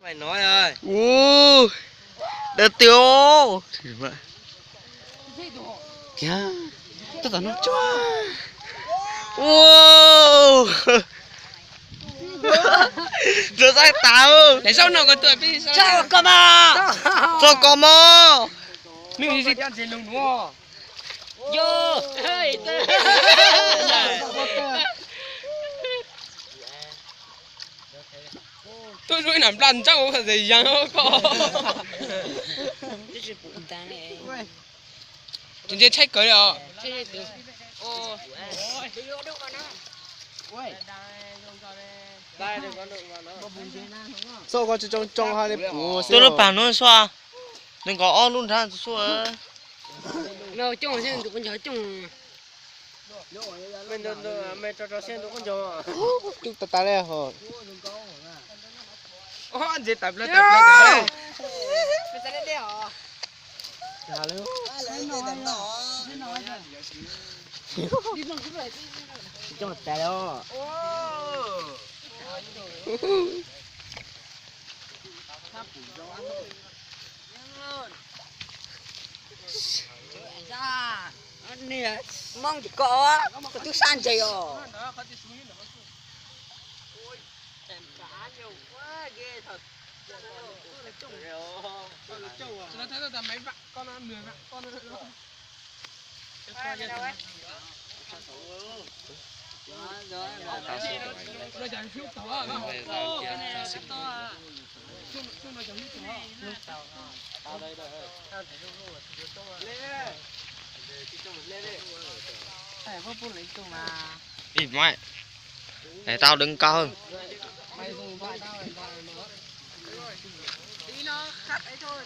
Mày nói ơi. Đợt tiêu. Kìa. Tất cả nó chua. Nó ra tao. Tại sao nó có tuổi bây giờ? Sao có mà. Sao có mà. Mình đi ăn gì lùng đúng không? Vô. Tôi rồi nằm lăn chắc không phải gì chẳng có. Chúng ta check cái đó. Sao có trong hai cái bù. Tôi nó bảo nó xoa. Đừng có on luôn ra xoa. Mèo trông xem tụi con chó trông. Mày cho xem tôi con chó. Chúng ta đây hả? Anh gì tập lên đấy. Trong một tay đó. Nè, mong chỉ có á, có thứ san gì rồi. Nó thấy là mấy vạn con ăn 10 vạn con nữa. Rồi chẳng thiếu tỏ à? Ỉ mẹ. Để tao đứng cao hơn. Mày dùng vai tao này vào mở. Tí nó khắt ấy thôi.